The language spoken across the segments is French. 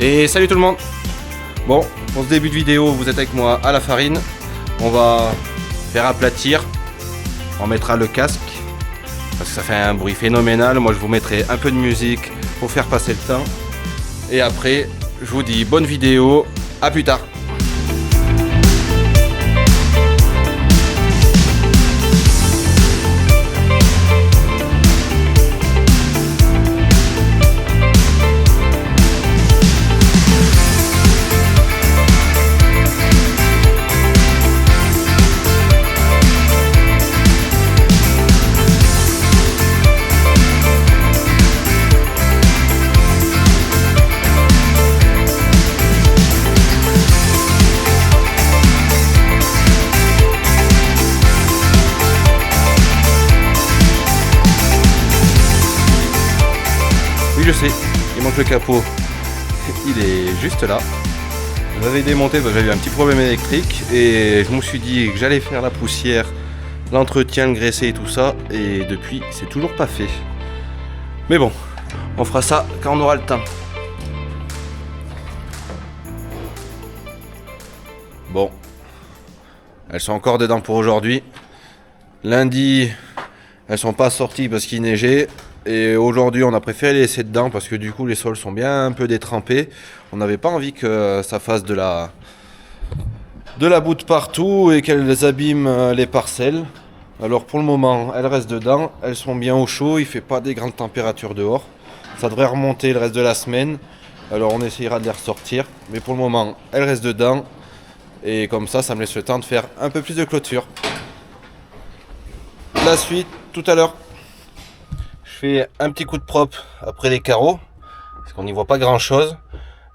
Et salut tout le monde. Bon, pour ce début de vidéo, vous êtes avec moi à la farine. On va faire aplatir. On mettra le casque parce que ça fait un bruit phénoménal. Moi je vous mettrai un peu de musique pour faire passer le temps. Et après, je vous dis bonne vidéo, à plus tard. Je sais, il manque le capot, il est juste là. J'avais démonté parce que j'avais eu un petit problème électrique et je me suis dit que j'allais faire la poussière, l'entretien, le graisser et tout ça, et depuis c'est toujours pas fait. Mais bon, on fera ça quand on aura le temps. Bon, elles sont encore dedans pour aujourd'hui. Lundi, elles sont pas sorties parce qu'il neigeait. Et aujourd'hui on a préféré les laisser dedans parce que du coup les sols sont bien un peu détrempés. On n'avait pas envie que ça fasse de la boue de partout et qu'elles abîment les parcelles. Alors pour le moment elles restent dedans, elles sont bien au chaud, il fait pas des grandes températures dehors. Ça devrait remonter le reste de la semaine, alors on essayera de les ressortir. Mais pour le moment elles restent dedans et comme ça me laisse le temps de faire un peu plus de clôture. La suite tout à l'heure. Je fais un petit coup de propre après les carreaux, parce qu'on n'y voit pas grand chose.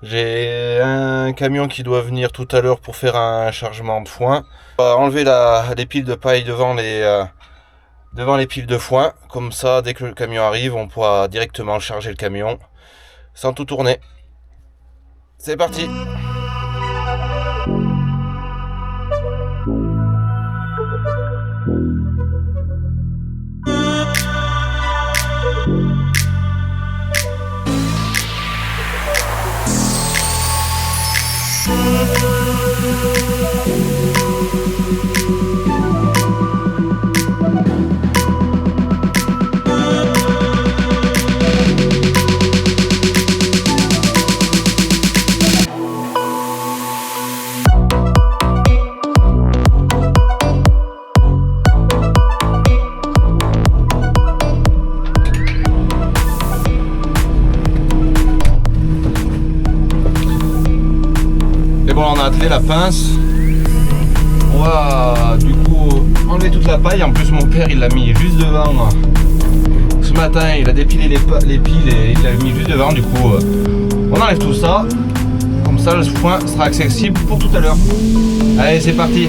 J'ai un camion qui doit venir tout à l'heure pour faire un chargement de foin. On va enlever les piles de paille devant les piles de foin. Comme ça, dès que le camion arrive, on pourra directement charger le camion sans tout tourner. C'est parti! On a attelé la pince, on va du coup enlever toute la paille. En plus mon père il l'a mis juste devant ce matin, il a dépilé les piles et il l'a mis juste devant. Du coup on enlève tout ça, comme ça le foin sera accessible pour tout à l'heure. Allez, c'est parti.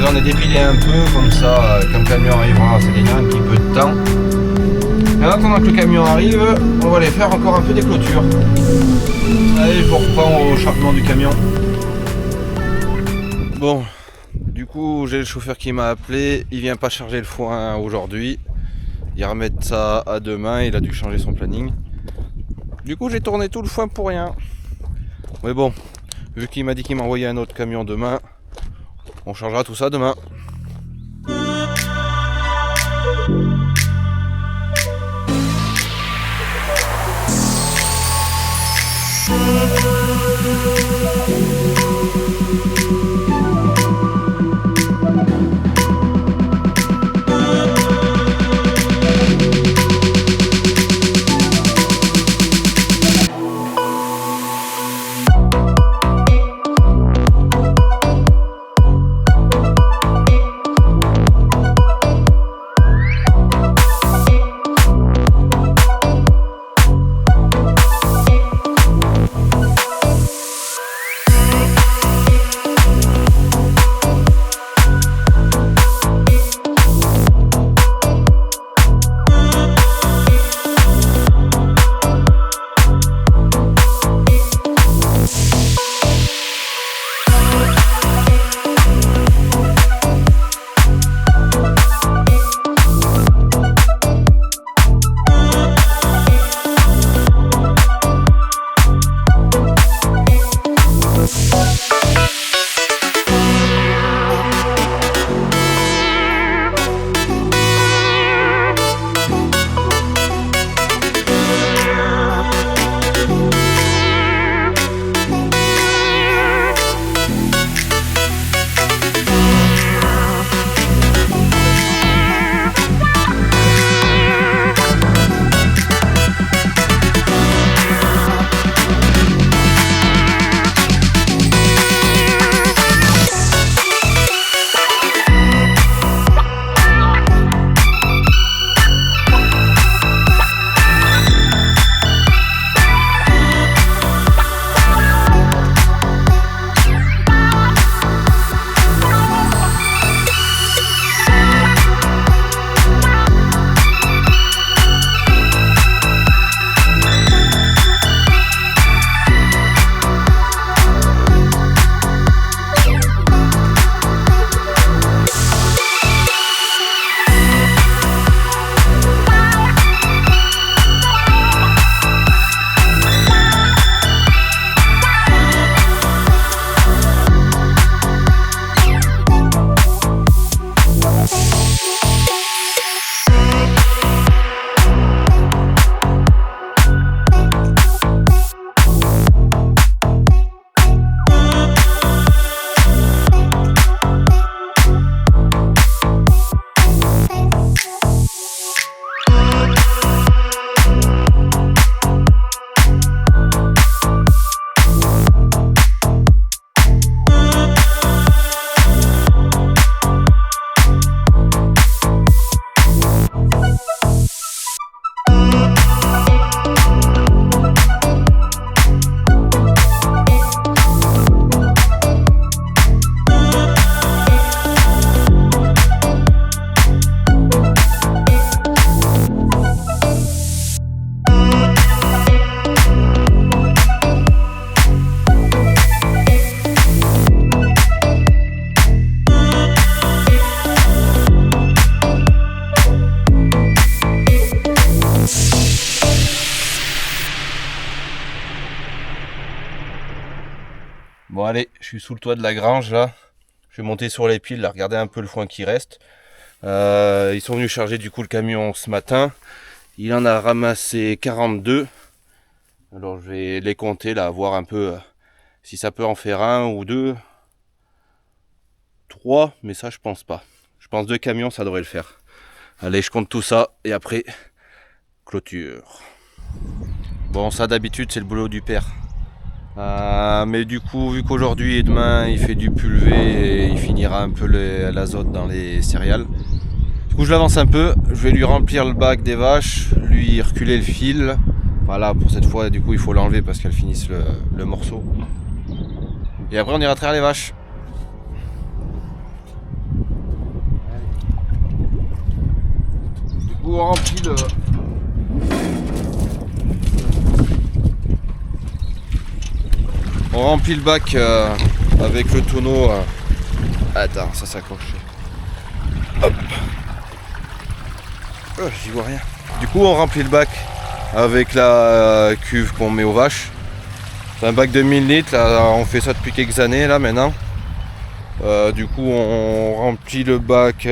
J'en ai dépilé un peu, comme ça quand le camion arrivera, ça gagnera un petit peu de temps. Et en attendant que le camion arrive, on va aller faire encore un peu des clôtures. Allez, je vous reprends au chargement du camion. Bon, du coup j'ai le chauffeur qui m'a appelé, il vient pas charger le foin aujourd'hui. Il va remettre ça à demain, il a dû changer son planning. Du coup j'ai tourné tout le foin pour rien. Mais bon, vu qu'il m'a dit qu'il m'envoyait un autre camion demain, on changera tout ça demain. Bon allez, je suis sous le toit de la grange là. Je vais monter sur les piles, là, regarder un peu le foin qui reste. Ils sont venus charger du coup le camion ce matin. Il en a ramassé 42. Alors je vais les compter là, voir un peu si ça peut en faire un ou deux. 3, mais ça je pense pas. Je pense 2 camions ça devrait le faire. Allez, je compte tout ça et après clôture. Bon, ça d'habitude c'est le boulot du père. Mais du coup, vu qu'aujourd'hui et demain il fait du pulvé et il finira un peu l'azote dans les céréales. Du coup, je l'avance un peu. Je vais lui remplir le bac des vaches, lui reculer le fil. Voilà, pour cette fois, du coup, il faut l'enlever parce qu'elles finissent le morceau. Et après, on ira traire les vaches. Du coup, on remplit le. On remplit le bac avec le tonneau. Attends, ça s'accroche. Hop. Oh, j'y vois rien. Du coup, on remplit le bac avec la cuve qu'on met aux vaches. C'est un bac de 1000 litres. Là, on fait ça depuis quelques années là maintenant. Du coup, on remplit le bac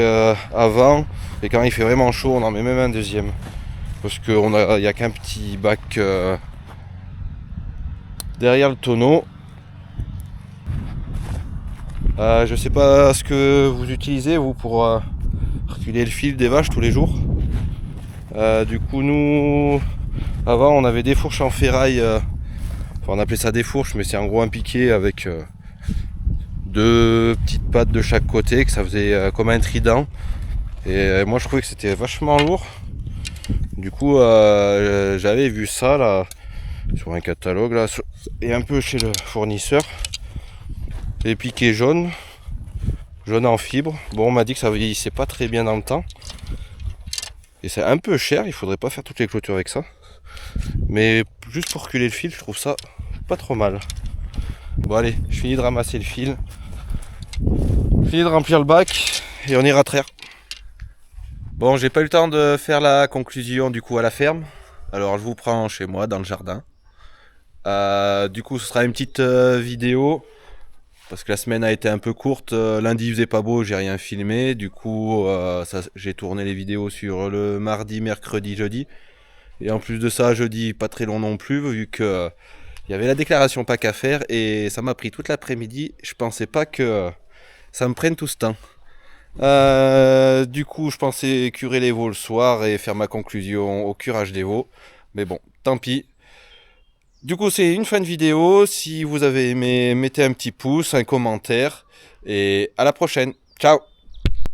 avant. Et quand il fait vraiment chaud, on en met même un deuxième. Parce qu'il n'y a qu'un petit bac derrière le tonneau. Je sais pas ce que vous utilisez vous pour reculer le fil des vaches tous les jours. Du coup nous avant on avait des fourches en ferraille, enfin, on appelait ça des fourches mais c'est en gros un piquet avec 2 petites pattes de chaque côté, que ça faisait comme un trident. Et moi je trouvais que c'était vachement lourd. Du coup j'avais vu ça là sur un catalogue là, et un peu chez le fournisseur. Les piquets jaunes en fibre. Bon, on m'a dit que ça vieillissait pas très bien dans le temps. Et c'est un peu cher, il faudrait pas faire toutes les clôtures avec ça. Mais juste pour reculer le fil, je trouve ça pas trop mal. Bon allez, je finis de ramasser le fil. Je finis de remplir le bac et on ira traire. Bon, j'ai pas eu le temps de faire la conclusion du coup à la ferme. Alors je vous prends chez moi dans le jardin. Du coup ce sera une petite vidéo. Parce que la semaine a été un peu courte, lundi il faisait pas beau, j'ai rien filmé, du coup j'ai tourné les vidéos sur le mardi, mercredi, jeudi. Et en plus de ça, jeudi pas très long non plus, vu que il y avait la déclaration Pâques à faire et ça m'a pris toute l'après-midi. Je pensais pas que ça me prenne tout ce temps. Du coup je pensais curer les veaux le soir et faire ma conclusion au curage des veaux. Mais bon, tant pis. Du coup, c'est une fin de vidéo. Si vous avez aimé, mettez un petit pouce, un commentaire. Et à la prochaine. Ciao!